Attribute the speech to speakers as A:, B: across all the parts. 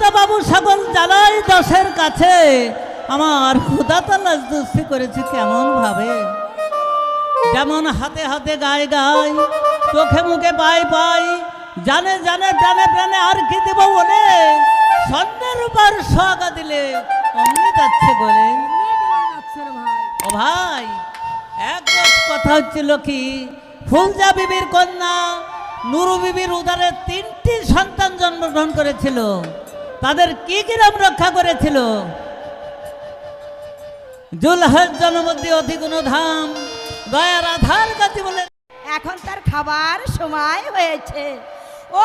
A: বাবু সকল জ্বালাই দশের কাছে আমার ক্ষুধা তালাশ দুষ্টি করেছে কেমন ভাবে, যেমন হাতে হাতে গায়ে গায়, চোখে মুখে পাই পাই, জানে জানে প্রাণে প্রাণে আর কি দেব বলে স্বর্ণের উপর সোহাগা দিলে অমনি যাচ্ছে বলে। ও ভাই, এক কথা হচ্ছিল কি, ফুলজা বিবির কন্যা নুরু বিবির উদারে 3টি সন্তান জন্মগ্রহণ করেছিল। তাদের কি কি নাম রক্ষা করেছিল? জুলহাজ জনমধ্যে অতি গুণ ধাম, দয়ার আধার গতি বলে।
B: এখন তার খাবার সময় হয়েছে,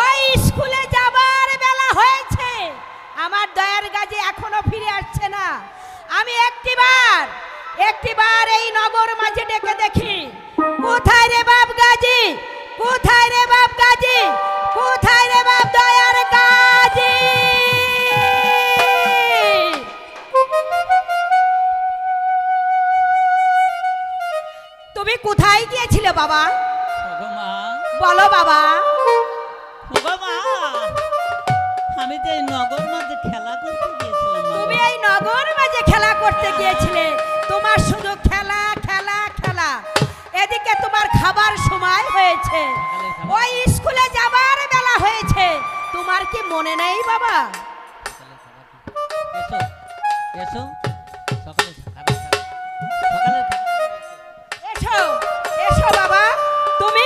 B: ওই স্কুলে যাবার বেলা হয়েছে। আমার দয়ার গাজী এখনো ফিরে আসছে না। আমি একটিবার এই নগর মাঝে ডেকে দেখি, কোথায় রে বাপ গাজী, কোথায় রে বাপ গাজী, কোথায় রে বাপ দয়ার গাজী। তুমি কোথায় গিয়েছিলে বাবা? বলো বাবা।
A: আমি তো এই নগর মাঝে খেলা করতে গিয়েছিলাম।
B: তুমি এই নগর মাঝে খেলা করতে গিয়েছিলে, তোমার শুধু খেলা খেলা খেলা। এদিকে তোমার খাবার সময় হয়েছে, ওই স্কুলে যাবার বেলা হয়েছে। তোমার কি মনে নেই বাবা?
A: এসো এসো, সকালে সকালে
B: এসো এসো বাবা, তুমি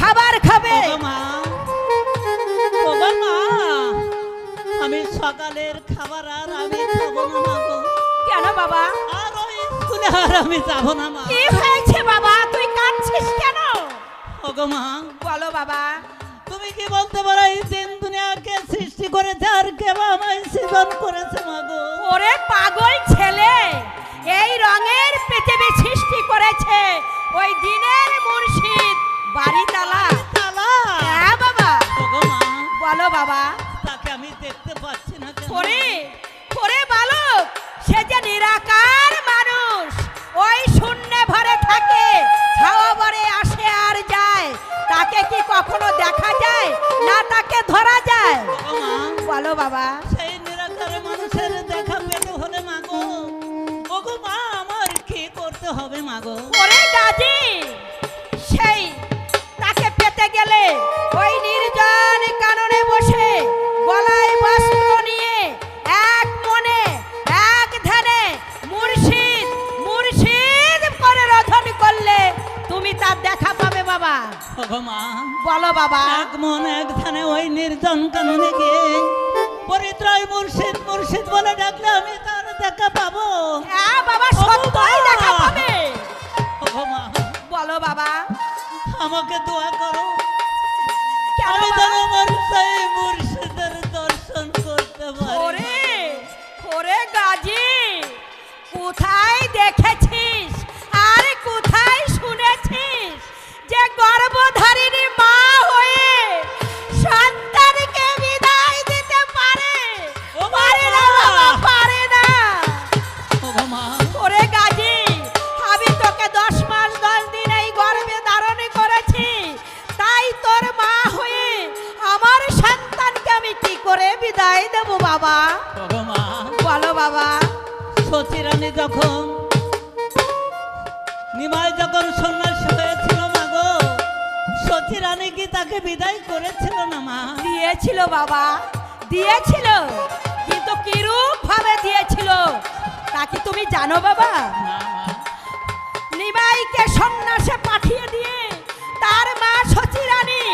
B: খাবার খাবে।
A: আমি সকালের খাবার আর আমি খাবো না মা গো।
B: কেন বাবা?
A: আর ওই স্কুলে আর আমি যাব না মা।
B: কি হয়েছে বাবা, তুই কাঁদছিস কেন?
A: ওগো মা,
B: বলো বাবা।
A: তুমি কি বলতে পারো এই দিন দুনিয়াকে সৃষ্টি করেছে আর কে বা আমায় সৃজন করেছে মা গো?
B: ওরে পাগল ছেলে, এই রঙের পৃথিবী সৃষ্টি করেছে ওই দিনের মুর্শিদ বাড়িতালা। হ্যাঁ বাবা।
A: ওগো মা,
B: বলো বাবা।
A: তাকে আমি দেখতে পাচ্ছি না কেন?
B: ওরে বালক, সে যে নিরাকার মানুষ, ওই শূন্যে ভরে থাকে, হাওয়া ভরে আসে আর যায়। তাকে কি কখনো দেখা যায় না তাকে ধরা যায়?
A: ওগো মা,
B: বলো বাবা।
A: সেই নিরাকার মানুষের দেখা পেতে হলে মা গো, ওগো মা, আমার কি করতে হবে মা গো?
B: ওরে গাজী, সেই তাকে পেতে গেলে ওই নির্জন কাননে বসে গলায় বস্ত্র নিয়ে এক মনে এক ধ্যানে মুর্শিদ মুর্শিদ করে রোধন করলে তুমি তার দেখা পাবে বাবা।
A: ওগো মা,
B: বলো বাবা।
A: এক মন এক ধ্যানে ওই নির্জন কাননে গিয়ে পরিত্রয় মুর্শিদ মুর্শিদ বলে ডাকলে আমি তার দেখা পাবো?
B: হ্যাঁ বাবা, সত্যই দেখা পাবে।
A: ওগো মা,
B: বলো বাবা।
A: আমাকে দোয়া করো,
B: কেন
A: আমি
B: বাবা?
A: যেন আমার সেই মুর্শিদের দর্শন করতে পারি।
B: ওরে গাজী, কোথায় দেখেছিস আর কোথায় শুনেছিস যে গর্ভধারিণী মা হয়ে সন্তানকে বিদায় দিতে পারে? পারে না বাবা, পারে না।
A: ওগো মা,
B: ওরে গাজী, আমি তোকে 10 মাস 10 দিন এই গর্ভে ধারণ করেছি, তাই তোর মা হয়ে আমার সন্তানকে আমি কি করে বিদায় দেব বাবা?
A: ওগো মা,
B: বলো বাবা।
A: সচিরানী যখন নিমাই যখন সন্ন্যাসী হয়েছিল মা গো, সচিরানী কি তাকে বিদায় করেছিল না মা?
B: দিয়েছিল বাবা, দিয়েছিল, কিন্তু কিরূপ ভাবে দিয়েছিল তা কি তুমি জানো বাবা?
A: না মা,
B: নিমাইকে সন্ন্যাসে পাঠিয়ে দিয়ে তার মা সচিরানী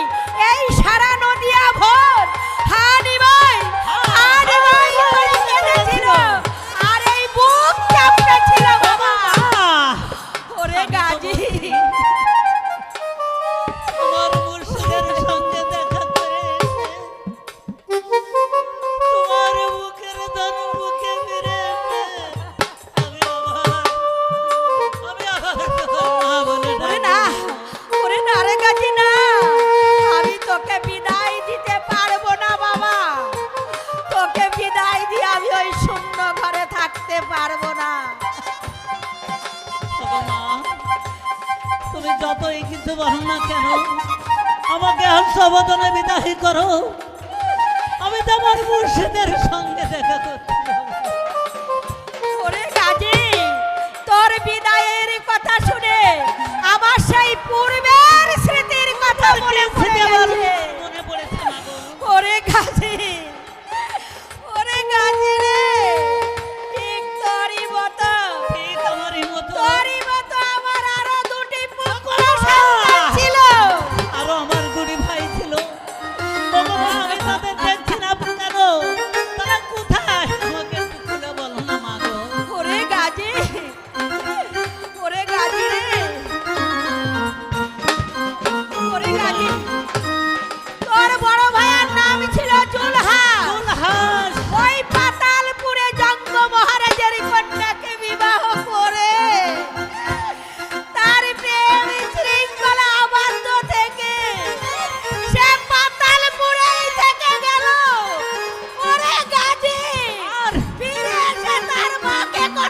B: এই সারা নদিয়া ভোর হা নিমাই হা নিমাই বলে কেঁদেছিল আর এই বুক চাপড়েছিল বাবা। ওরে গাজী,
A: তোমার মুর্শিদের সঙ্গে দেখা করে এসে তোমার বুকের ধন বুকে ফিরে এসে আমি আবার বলে
B: ওরে না, ওরে না রে গাজী না, আমি তোকে বিদায় দিতে পারবো না বাবা। তোকে বিদায় দিয়ে আমি ওই শূন্য ঘরে থাকতে পারবো না।
A: তুমি যতই কিছু বলো না কেন, আমাকে হাস্যবদনে বিদায় করো। আমি তো আমার মুর্শিদের সঙ্গে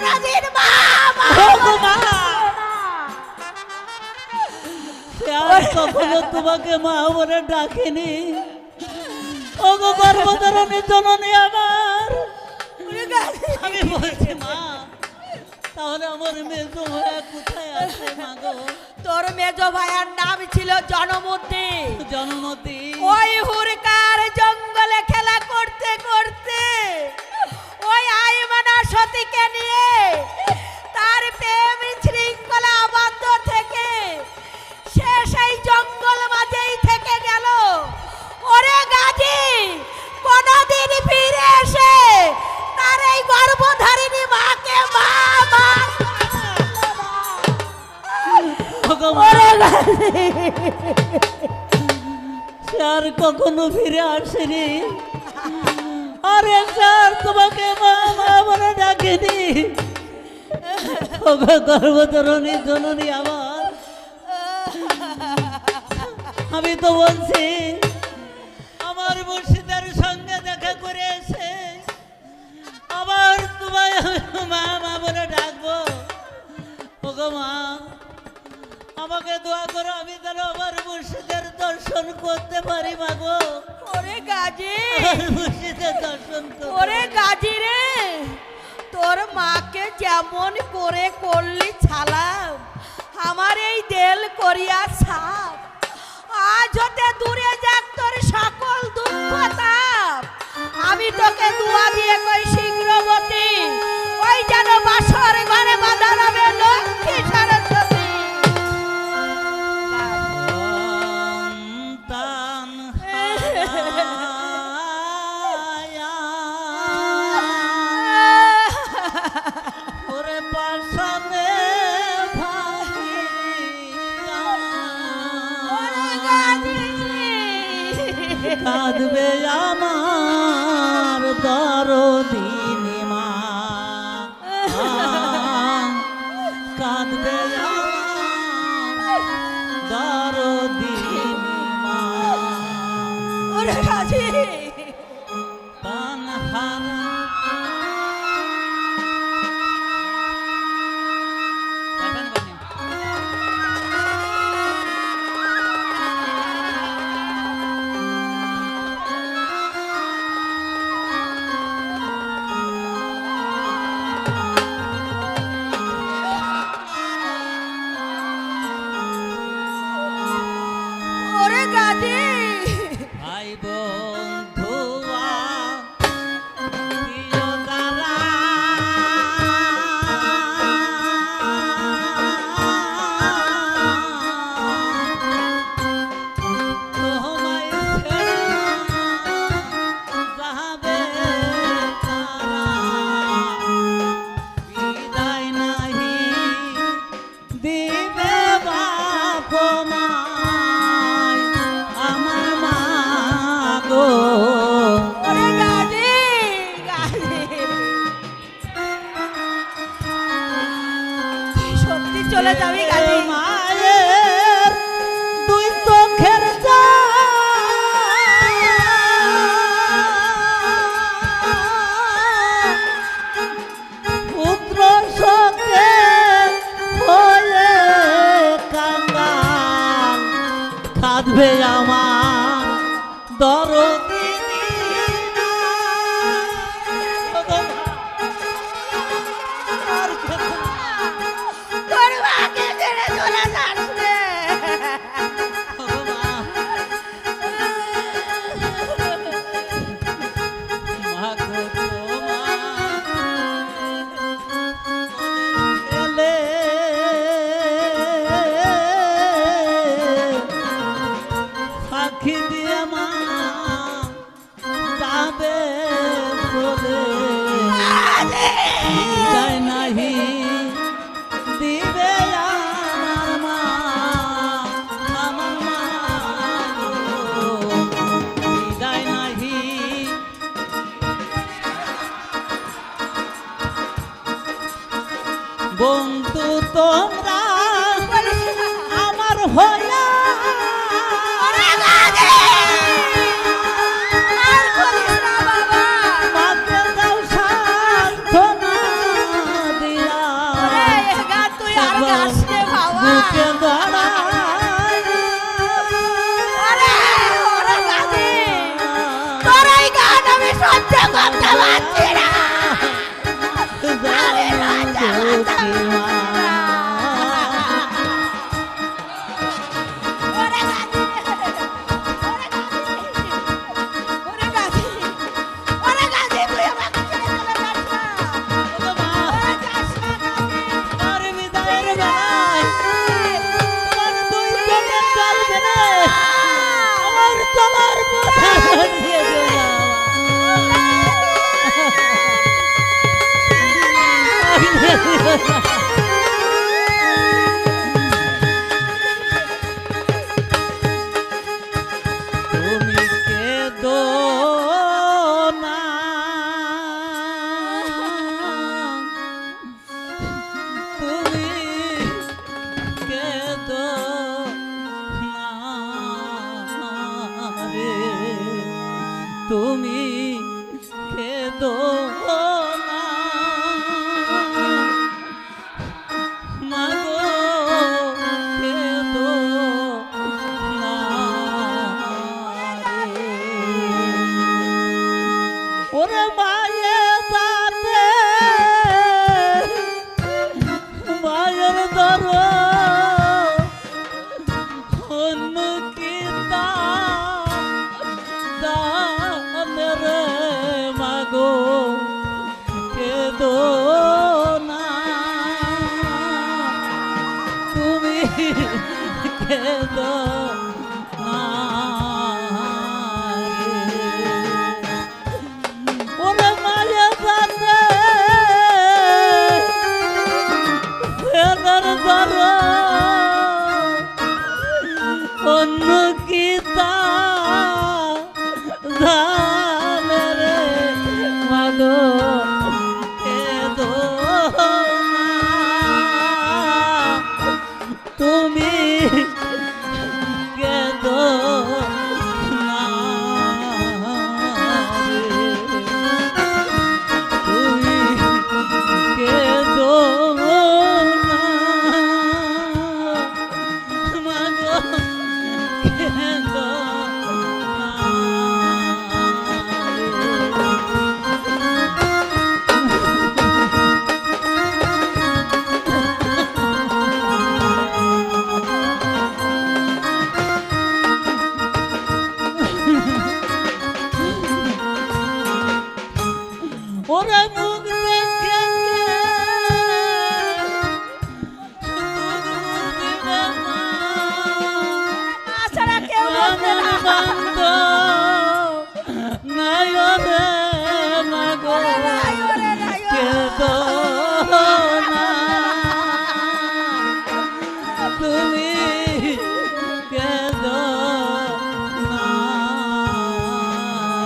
B: কোনদিন মা মা
A: ওগো মা, সে আর কখনো তোমাকে মা বলে ডাকেনি। ওগো গর্ভধারণী জননী আমার, আমি বলছি মা, তাহলে আমার মেজো ভাইয়া কোথায় আছে মা গো?
B: তোর মেজ ভাইয়ার নাম ছিল জনমতি।
A: জনমতি
B: ওই হুরকার জঙ্গলে খেলা করতে করতে ওই আইমানা সতীকে নিয়ে তার প্রেম শৃঙ্খলা আবদ্ধ থেকে সে সেই জঙ্গল মাঝেই থেকে গেল। ওরে গাজী, কোনদিন ফিরে এসে তার এই গর্ভধারিণী মাকে মা মা
A: ওগো মা,
B: ওরে গাজী,
A: সে আর কখনো ফিরে আসেনি। আরে স্যার তোমাকে মা মা বলে ডাকেনি। ওগো গর্ভধারণী জননী আমার, আমি তো বলছি আমার মুর্শিদের সঙ্গে দেখা করে এসে আবার তোমায় আমি মা মা বলে ডাকবো। ওগো মা, আমাকে দোয়া করো, আমি যেন আমার মুর্শিদের দর্শন করতে পারি মা গো।
B: ওরে গাজী,
A: আমার মুর্শিদের দর্শন করো।
B: ওরে গাজী রে, তোর মাকে যেমন করে করলি ছালাম, আমার এই দেল করিয়া ছাপ। আজ হতে দূরে যাক তোর সকল দুঃখ তাপ। আমি তোকে দোয়া দিয়ে কই শীঘ্রবতী ওই যেন বাসর ঘরে বাঁধা রবে লক্ষ্মী সরস্বতী।
A: সন্তান হারায়া ওরে পাশানে ভাঙিয়া
B: ওরে গাজী,
A: কাঁদবে আমার দরদিনী মা, কাঁদবে আমার দরদিনী মা।
B: ওরে গাজী,
A: প্রাণ হারা
B: ওরে গাজী,
A: ভাই বন্ধুয়া প্রিয় তারা, তোমায় ছেড়ে যাবে তারা, বিদায় নাহি দিবে বাপ মায় আমার মা গো।
B: ওরে গাজী, গাজী, তুই সত্যি চলে যাবি গাজী?
A: মায়ের দুই চোখের পুত্র শোকে হয়ে কাঙ্গাল, কাঁদবে আমার দরদিনী মা। ওগো মা, আর খেতে
B: তোর মাকে ছেড়ে চলে যাস রে।
A: ওগো মা, মা গো তোমার এলে সাক্ষী দিয়ে মা যাবে চলে, বিদায় নাহি দিবে আমার মা, আমার মা গো। বিদায় নাহি বন্ধু তোমরা আমার হইয়া
B: ওরে গাজী, আর বলিস না বাবা।
A: মাকে দাও সান্ত্বনা দিয়া। মায়ে দাতে মায়ের দর অন্য কি দানের মাগো কেদো না তুমি কেদো না ওরে মায়ে জানে ফেরার দর অন্য কি দানের মাগো কেদো না তুমি কেদো না তুমি কেদো না মাগো কেদো ওরে মুখ দেখে
B: ছাড়া কেউ বলবে না।
A: বন্ধ নাই রে মাগো
B: ওরে নাই, ওরে নাই, ওরে।
A: কেদো না তুমি কেদো না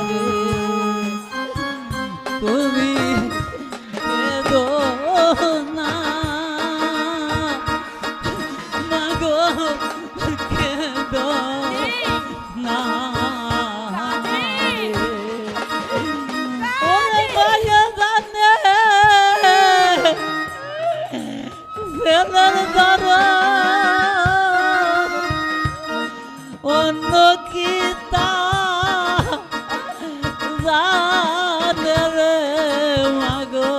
A: রে তুমি কেদো না মাগো কেদো না ওরে মায়া জানে ফেরার দর অন্য কি জানের মাগো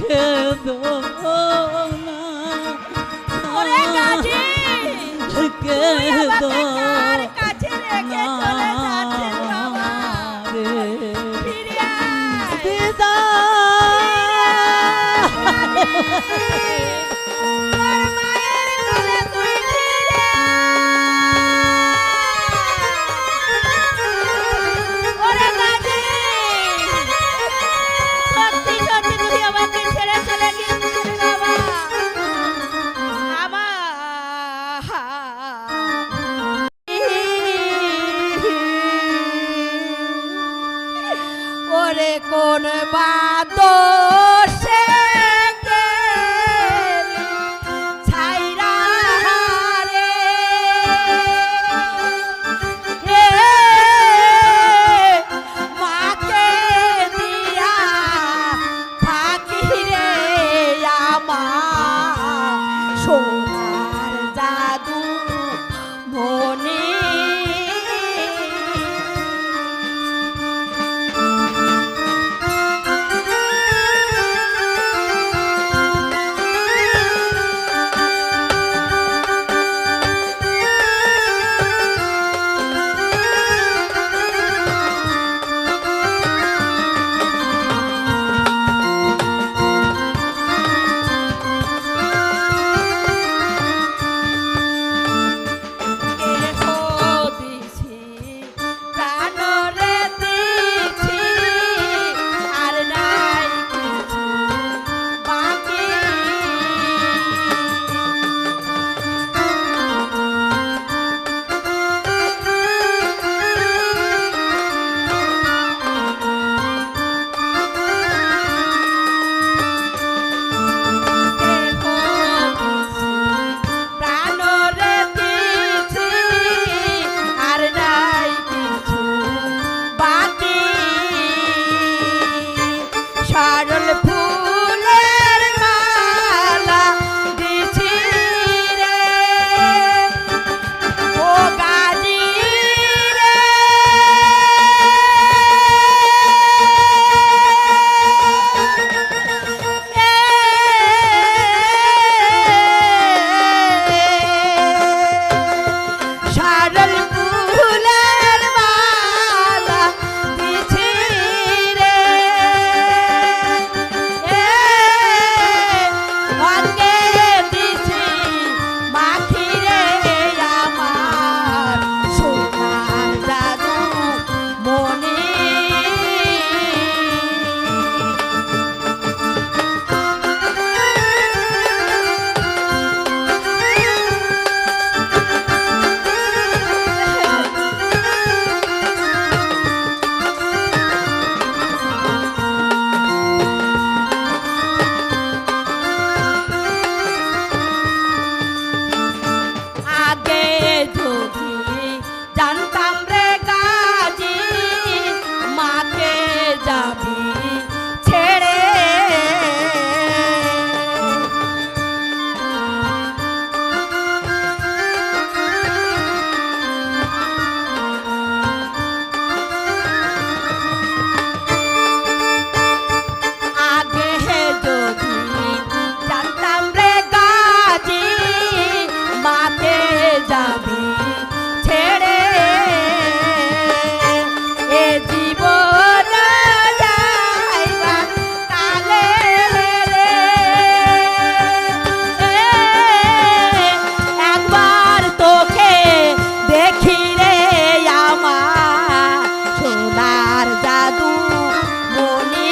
A: কেদো না
B: ওরে গাজি, তুই
A: কেদো
B: আমাকে কার কাছে রেখে চলে যাচ্ছিস বাবা?
A: রে
B: ফিরে আয়। তোর মায়ের কোলে তুই ফিরে আয়। ওরে গাজি, সত্যি সত্যি তুই আমাকে ছেড়ে চলে গিয়েছিস বাবা। ওরে কোন বাদোষে গেলি ছাইরা রে হে মাকে দিয়া ফাঁকি রে আমার সোনার জাদু মনে যাবি ছেড়ে আগে যদি জানতাম রে গাজী মাকে যাবি ছেড়ে এ জীবন যাইবার কালে রে একবার তোকে দেখি রে আমার সোনার জাদু মনি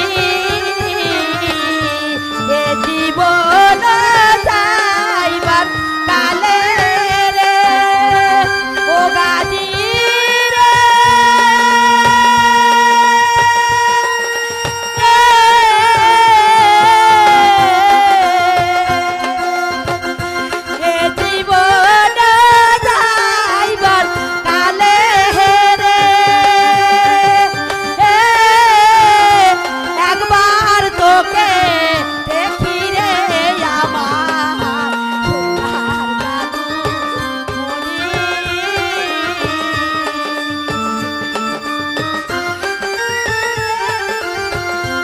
B: এ জীবন যাইবার কালে রে ও গাজী রে এ জীবন যাইবার কালে রে একবার তোকে দেখি রে আমার সোনার জাদু মনি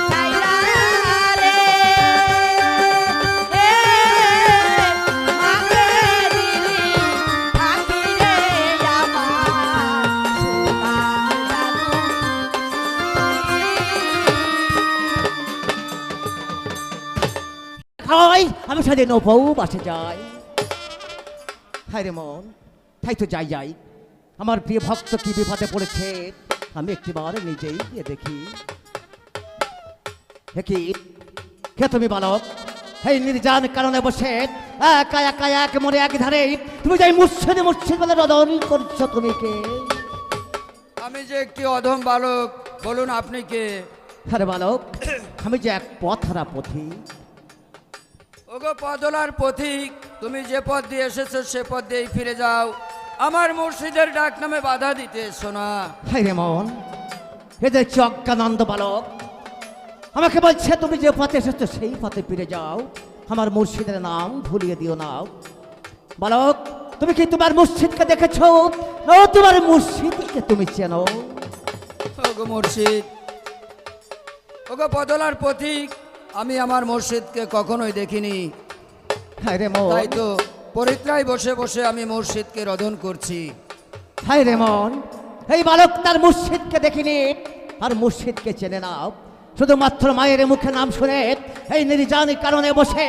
B: চাইরা রে মাকে দিলি থাকি রে আমার সোনার জাদু
C: খাওয়াই আমি সেদিন উপবাসে যাই। হায় রে মন, তাই তো যাই আমার প্রিয় ভক্ত কি বিপদে পড়েছে আমি একটিবার নিজেই গিয়ে দেখি। হে কি কে তুমি বালক? এই নির্জান কারণে বসে একা একা এক মনে এক ধারে তুমি যাই মুর্শিদ মুর্শিদ বলে রদন করছো, তুমি কে?
D: আমি যে একটি অধম বালক, বলুন আপনি কে?
C: আরে বালক, আমি যে এক পথহারা পথিক।
D: ওগো পদলার পথিক, তুমি যে পথ দিয়ে এসেছো সে পথ দিয়েই ফিরে যাও। আমার মুর্শিদের ডাক নামে বাধা দিতে এসো না।
C: হায় রে মন, এ যে অজ্ঞানন্দ বালক আমাকে বলছে তুমি যে পথে এসেছো সেই পথে ফিরে যাও, আমার মুর্শিদের নাম ভুলিয়ে দিও না। বালক, তুমি কি তোমার মুর্শিদকে দেখেছো? ও তোমার মুর্শিদকে তুমি চেনো?
D: ওগো মুর্শিদ, ওগো পদলার পথিক, আমি আমার মুর্শিদকে কখনোই দেখিনি।
C: হায় রে মন,
D: তাই তো পরিত্রায় বসে বসে আমি মুর্শিদকে রোদন করছি।
C: হায় রে মন, এই বালক তার মুর্শিদকে দেখিনি আর মুর্শিদকে চেনে না। শুধুমাত্র মায়ের মুখে নাম শুনে এই নির্জান কারণে বসে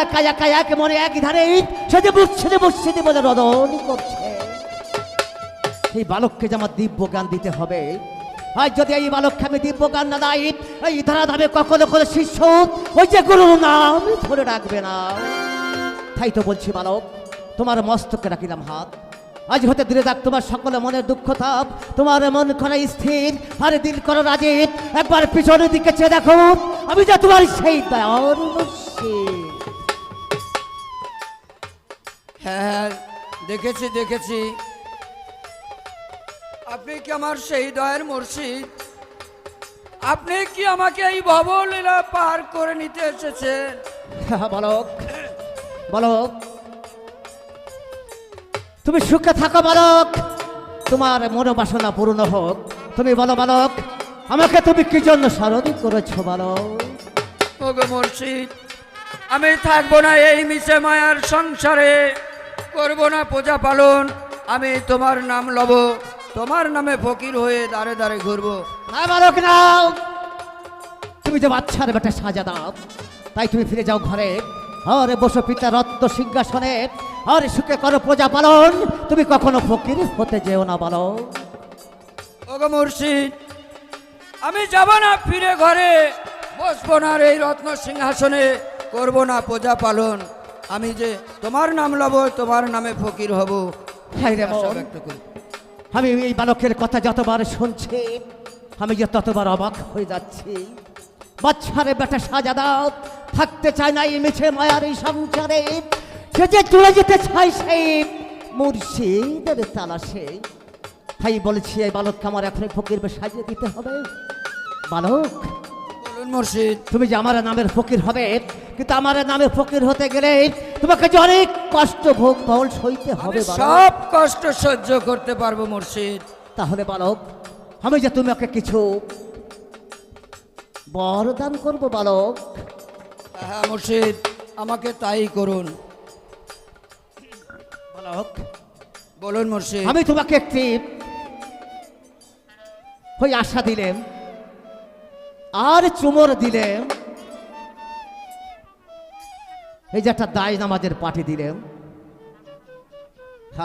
C: একা একা এক মনে এক ধারে সে যে মুর্শিদে মুর্শিদে বলে রদন করছে। এই বালককে যে আমার দিব্য জ্ঞান দিতে হবে। আর যদি এই বালককে আমি দিব্য জ্ঞান না দেই, এই ধারাধামে কখনো কোনো শিষ্য ওই যে গুরুর নাম ধরে রাখবে না। তাই তো বলছি বালক, তোমার মস্তকে রাখিলাম হাত। আজ হতে দূরে থাক তোমার সকলে মনের দুঃখ তাপ, তোমার মন করা স্থির আর দিল করো রাজিত। একবার পিছনের দিকে চেয়ে দেখো, আমি যে তোমার সেই দয়ার মুর্শিদ।
D: হ্যাঁ, দেখেছি দেখেছি, আপনি কি আমার সেই দয়ের মুর্শিদ? আপনি কি আমাকে এই ভবলীলা পার করে নিতে এসেছেন?
C: বালক, বালক, তুমি সুখে থাকো বালক, তোমার মনোবাসনা পূর্ণ হোক। তুমি বলো বালক, আমাকে তুমি কি জন্য স্মরণ করেছো বালক?
D: ওগো মুর্শিদ, আমি থাকবো না এই মিশে মায়ার সংসারে, করব না পূজা পালন। আমি তোমার নাম লব, তোমার নামে ফকির হয়ে দাঁড়ে দাঁড়ে ঘুরবো।
C: না বালক নাও, তুমি যে বাচ্চার বেটা সাজা দাও, তাই তুমি ফিরে যাও ঘরে। আর বসো পিতা রত্ন সিংহাসনে, আর সুখে করো প্রজা পালন। তুমি কখনো ফকির হতে যেও না বালক।
D: ওগো মুর্শিদ, আমি যাব না ফিরে ঘরে, বসবো না আর এই রত্ন সিংহাসনে, করব না পূজা পালন। আমি যে তোমার নাম লব, তোমার নামে ফকির হব।
C: হায় রে
D: আশা
C: মন,
D: ব্যক্ত করি।
C: আমি এই বালকের কথা যতবার শুনছি আমি যে ততবার অবাক হয়ে যাচ্ছি। বাচ্চারে বেটা সাজা দাও, থাকতে চায় না এই মিছে মায়ার এই সংসারে। সে যে চলে যেতে চায় সেই মুর্শিদের তালাশে। তাই বলেছি এই বালককে আমার এখন ফকির সাজিয়ে দিতে হবে। বালক,
D: বলুন মুর্শিদ।
C: তুমি যে আমার নামের ফকির হবে, কিন্তু আমার নামের ফকির হতে গেলে তোমাকে যে অনেক কষ্ট ভোগ ভল সইতে
D: আমি
C: হবে বালক।
D: সব কষ্ট সহ্য করতে পারবো মুর্শিদ।
C: তাহলে বালক, আমি যে তোমাকে কিছু বরদান করব বালক।
D: হ্যাঁ মুর্শিদ, আমাকে তাই করুন।
C: বালক,
D: বলুন মুর্শিদ।
C: আমি তোমাকে একটি ওই আশা দিলেম আর চুমর দিলেম, এই যে একটা দায় নামাজের পাঠি দিলেম,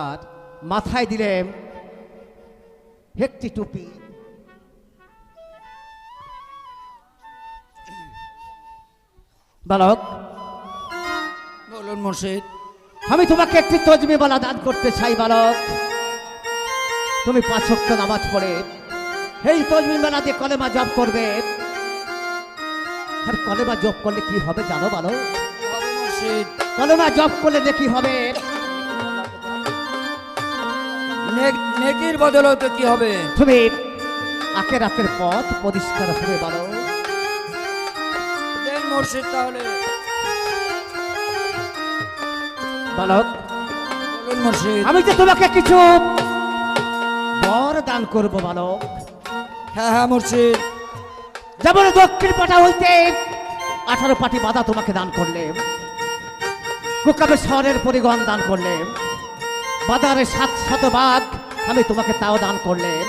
C: আর মাথায় দিলেম একটি টুপি। বালক,
D: বলুন মুর্শিদ।
C: আমি তোমাকে একটি তজমিবালা দান করতে চাই বালক। তুমি 5 ওয়াক্ত নামাজ পড়ে এই তজমিবালা দিয়ে কলেমা জপ করবে। আর কলেমা জপ করলে কি হবে জানো বালক?
D: হবে মুর্শিদ।
C: কলেমা জপ করলে যে কি হবে?
D: নেকির বদলতে কি হবে?
C: তুমি আখেরাতের পথ পরিষ্কার হবে বালক।
D: দেন মুর্শিদ তাহলে।
C: বালক,
D: বলুন মুর্শিদ।
C: আমি যে তোমাকে কিছু বর দান করব বালক।
D: হ্যাঁ হ্যাঁ মুর্শিদ।
C: যেমন দক্ষিণ পাটা হইতে 18 পাটি বাধা তোমাকে দান করলে, কুকাবে শহরের পরিগণ দান করলে, বাজারে 700 বাঘ আমি তোমাকে তাও দান করলেন,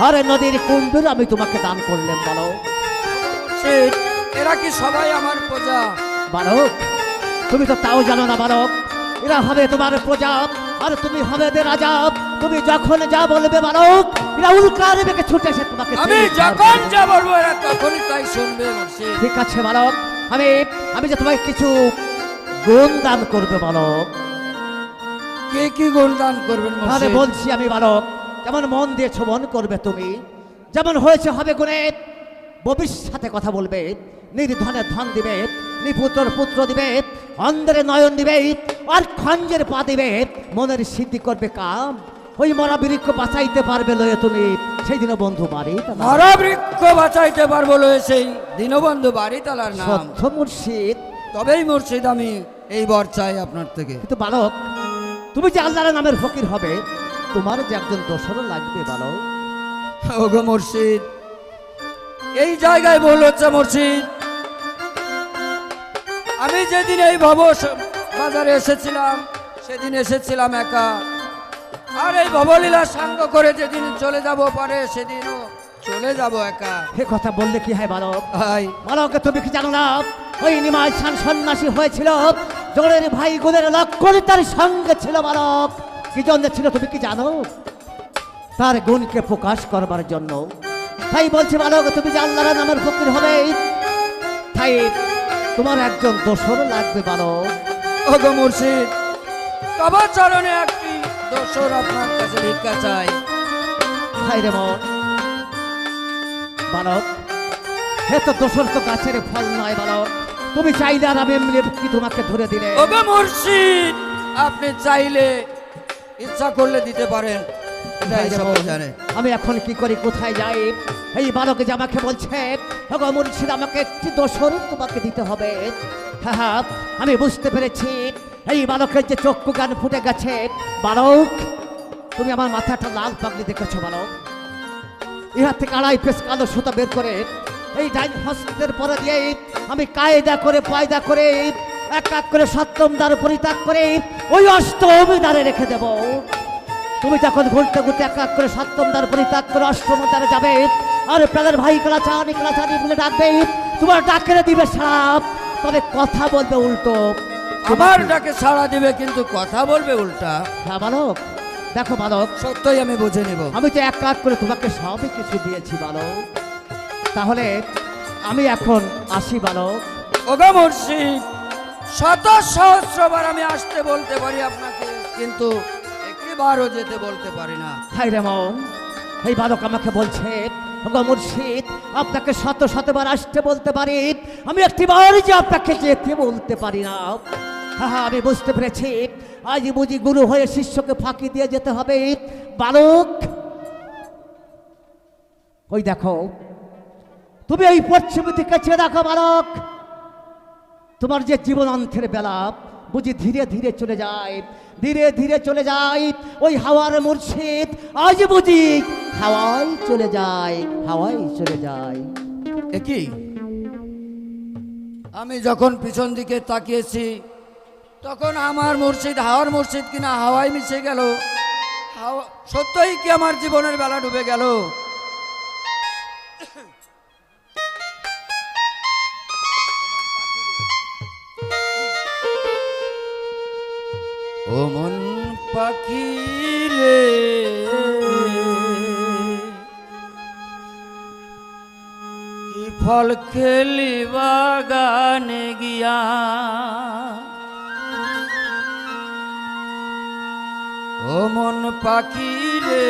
C: আর নদীর কুম্ভীর আমি তোমাকে দান করলেন বালক।
D: মুর্শিদ, এরা কি সবাই আমার প্রজা?
C: বালক, তুমি তো তাও জানো না বালক। এরা হবে তোমার প্রজা, আর তুমি হবে এদের রাজা। তুমি যখন যা বলবে বালক, এরা উল্কার বেগে ছুটে এসে তোমাকে
D: আমি
C: ছেড়ে
D: যখন
C: ছাড়বে।
D: যা বলবো এরা তখনই তাই শুনবে মুর্শিদ।
C: ঠিক আছে বালক, আমি যে তোমাকে কিছু গুণ দান করবে বালক।
D: কে কি গুণদান করবেন
C: তাহলে
D: মুর্শিদ?
C: বলছি আমি বালক, যেমন মন দিয়ে শ্রবণ করবে তুমি, যেমন হয়েছে হবে গুণে, ভবিষ্যতে কথা বলবে, নির্ধনে ধন দিবে, নিপুত্র পুত্র দিবে, অন্ধের নয়ন দিবে, আর খঞ্জের পা দিবে, মনের সিদ্ধি করবে কাম। ওই মরা বৃক্ষ বাঁচাইতে পারবে লয়ে তুমি, সেই দিন বন্ধু বাড়ি
D: মরা বৃক্ষ বাঁচাইতে পারবো লয়ে সেই দীনবন্ধু বাড়িতালার নাম।
C: সত্য মুর্শিদ।
D: তবেই মুর্শিদ আমি এই বর চাই আপনার থেকে।
C: কিন্তু বালক, তুমি যে আল্লাহর নামের ফকির হবে, তোমার যে একজন দোসরও লাগবে বালক।
D: ওগো মুর্শিদ, এই জায়গায় ভুল হচ্ছে মুর্শিদ। আমি যেদিন এই বাজারে এসেছিলাম সেদিন এসেছিলাম একা, আর এই ভবলীলা সাঙ্গ করে যেদিন চলে যাব পরে সেদিনও চলে যাব একা।
C: সে কথা বললে কি হয় বালক?
D: ভাই
C: বালক, তুমি কি জানো না ওই নিমাই খান সন্ন্যাসী হয়েছিল, জোরের ভাই গুণের লক্ষণ তার সঙ্গে ছিল বালক। কি জন্য ছিল তুমি কি জানো? তার গুণকে প্রকাশ করবার জন্য। তাই বলছি বালক, তুমি যে আল্লাহর নামের ফকির হবে, তাই তোমার একজন দোসর লাগবে বালক।
D: ওগো মুর্শিদ, তবে চরণে একটি দোসর আপনার কাছে ভিক্ষা চাই।
C: হাই রে মন বালক, হে তো দোসর তো গাছের ফল নয় বালক। তুমি চাইলে আর আমি এমনি কি তোমাকে ধরে দিলে।
D: ওগো মুর্শিদ, আপনি চাইলে ইচ্ছা করলে দিতে পারেন, এটাই সবাই জানে।
C: আমি এখন কি করি, কোথায় যাই? এই বালক যে আমাকে বলছে, ওগো মুর্শিদ, আমাকে একটি দোসর তোমাকে দিতে হবে। হ্যাঁ হ্যাঁ, আমি বুঝতে পেরেছি। এই বালকের যে চক্ষু কান ফুটে গেছে। বালক, তুমি আমার মাথাটা লাল পাগড়ি দেখেছো বালক? ইহার থেকে 2.5 পেস কালো সুতা বের করে এই ডাইন হস্তের পরে দিয়ে আমি কায়দা করে পায়দা করে এক এক করে 7ম দ্বার পরিত্যাগ করে ওই 8ম দ্বারে রেখে দেব। তুমি যখন ঘুরতে ঘুরতে এক এক করে 7ম দ্বার পরিত্যাগ করে 8ম দ্বারে যাবে, আর প্রাণের ভাই কালাচানি বলে ডাকবে, তোমার ডাকে দিবে সাপ, তবে কথা বলবে উল্টো।
D: আমার ডাকে সাড়া দিবে কিন্তু কথা বলবে উল্টা।
C: হ্যাঁ বালক, দেখো বালক,
D: সত্যই আমি বুঝে নিব।
C: আমি তো এক এক করে তোমাকে সবই কিছু দিয়েছি বালক। তাহলে আমি এখন আসি বালক।
D: ওগো মুর্শিদ, 100 সহস্রবার আমি আসতে বলতে পারি আপনাকে, কিন্তু একবারও যেতে বলতে পারি না।
C: হাই রে মন, এই বালক আমাকে বলছে, ওগো মুর্শিদ, আপনাকে 100 আসতে বলতে পারি, আমি একটিবার যে আপনাকে যেতে বলতে পারি না। হ্যাঁ, আমি বুঝতে পেরেছি, আজ বুঝি গুরু হয়ে শিষ্যকে ফাঁকি দিয়ে যেতে হবে। বালক, ওই দেখো তুমি এই পশ্চিমের দিকে চেয়ে দেখো বালক, তোমার যে জীবনান্তের বেলা বুঝি ধীরে ধীরে চলে যায়, ধীরে ধীরে চলে যায়। ওই হাওয়ার মুর্শিদ আজ বুঝি হাওয়ায় চলে যায়, হাওয়ায় চলে যায়।
D: একই আমি যখন পিছন দিকে তাকিয়েছি তখন আমার মুর্শিদ হাওয়ার মুর্শিদ কিনা হাওয়ায় মিশে গেল। সত্যই কি আমার জীবনের বেলা ডুবে গেল? ও মন পাখি রে, কি ফল খেলি বাগানে গিয়া, ও মন পাখি রে,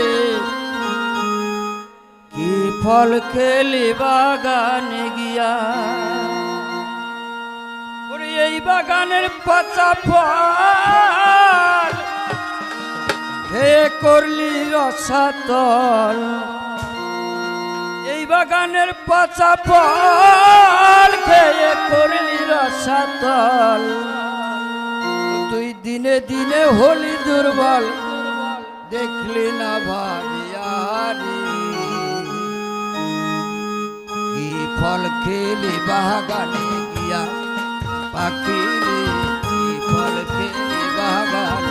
D: কি ফল খেলি বাগানে গিয়া। ওরে এই বাগানের পচা ফল হে করলি রসাতল, এই বাগানের পচা ফল খেয়ে করলি রসাতল। তুই দিনে দিনে হলি দুর্বল, দেখলি না ভাবিয়ারি, কি ফল খেলি বাগানে গিয়া পাখি রে, কি ফল খেলি বাগানে